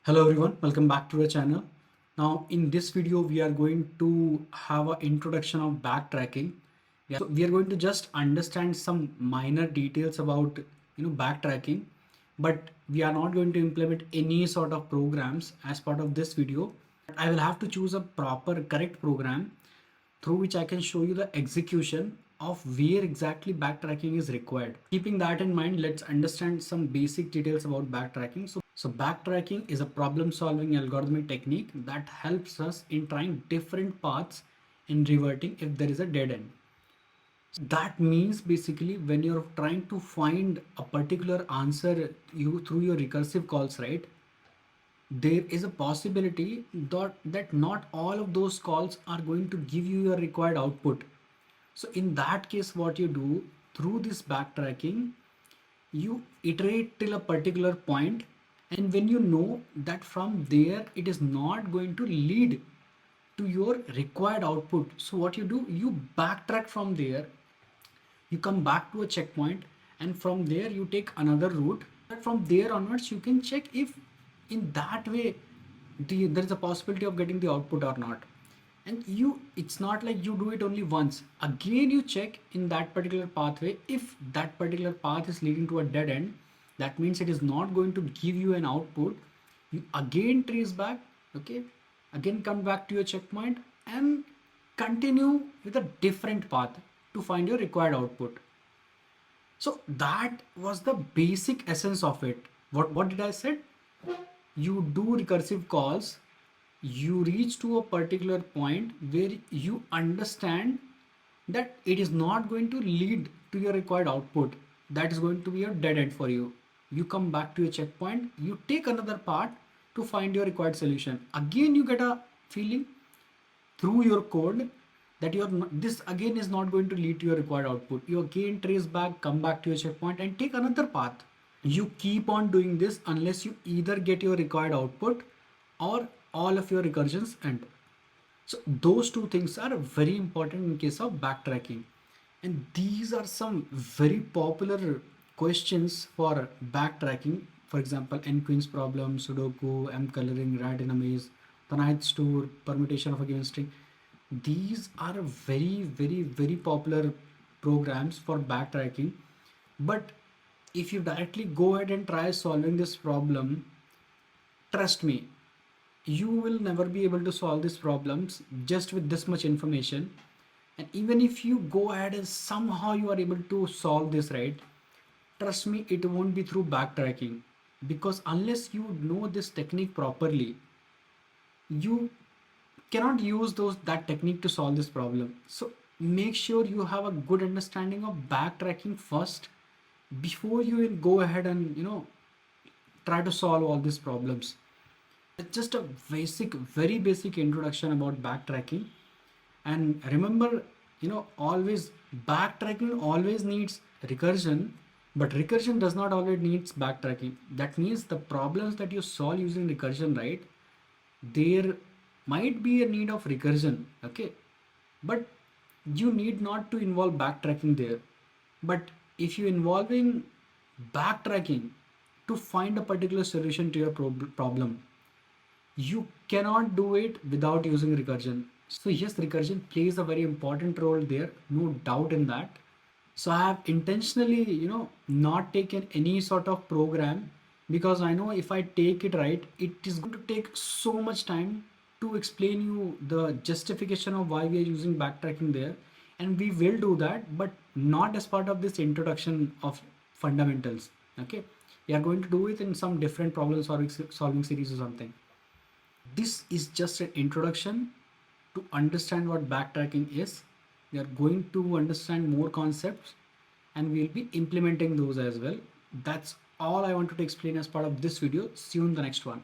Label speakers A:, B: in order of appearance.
A: Hello everyone, welcome back to the channel. Now in this video we are going to have an introduction of backtracking. So we are going to just understand some minor details about backtracking, but we are not going to implement any sort of programs as part of this video. I will have to choose a proper correct program through which I can show you the execution of where exactly backtracking is required. Keeping that in mind, let's understand some basic details about backtracking. So backtracking is a problem solving algorithmic technique that helps us in trying different paths in reverting if there is a dead end. That means basically when you're trying to find a particular answer through your recursive calls, right? There is a possibility that not all of those calls are going to give you your required output. So in that case, what you do through this backtracking, you iterate till a particular point, and when you know that from there it is not going to lead to your required output, so what you do, you backtrack from there, you come back to a checkpoint, and from there you take another route. From there onwards you can check if in that way there is a possibility of getting the output or not. And it's not like you do it only once, again you check in that particular pathway. If that particular path is leading to a dead end, that means it is not going to give you an output. You again trace back, okay, again come back to your checkpoint and continue with a different path to find your required output. So that was the basic essence of it. What did I said? You do recursive calls, you reach to a particular point where you understand that it is not going to lead to your required output. That is going to be a dead end for you. You come back to your checkpoint, you take another path to find your required solution. Again, you get a feeling through your code that this again is not going to lead to your required output. You again trace back, come back to your checkpoint and take another path. You keep on doing this unless you either get your required output or all of your recursions end. So those two things are very important in case of backtracking. And these are some very popular questions for backtracking. For example, n queens problem, Sudoku, M coloring, rat in a maze, the ninth store, permutation of a given string. These are very popular programs for backtracking. But if you directly go ahead and try solving this problem, trust me, you will never be able to solve these problems just with this much information. And even if you go ahead and somehow you are able to solve this, right, trust me, it won't be through backtracking, because unless you know this technique properly, you cannot use that technique to solve this problem. So make sure you have a good understanding of backtracking first before you will go ahead and try to solve all these problems. It's just a very basic introduction about backtracking. And remember, always backtracking always needs recursion, but recursion does not always needs backtracking. That means the problems that you solve using recursion, right, there might be a need of recursion, okay, but you need not to involve backtracking there. But if you involving backtracking to find a particular solution to your problem, you cannot do it without using recursion. So yes, recursion plays a very important role there, no doubt in that. So I have intentionally, not taken any sort of program, because I know if I take it right, it is going to take so much time to explain you the justification of why we are using backtracking there. And we will do that, but not as part of this introduction of fundamentals. Okay, we are going to do it in some different problem solving series or something. This is just an introduction to understand what backtracking is. We are going to understand more concepts and we'll be implementing those as well. That's all I wanted to explain as part of this video. See you in the next one.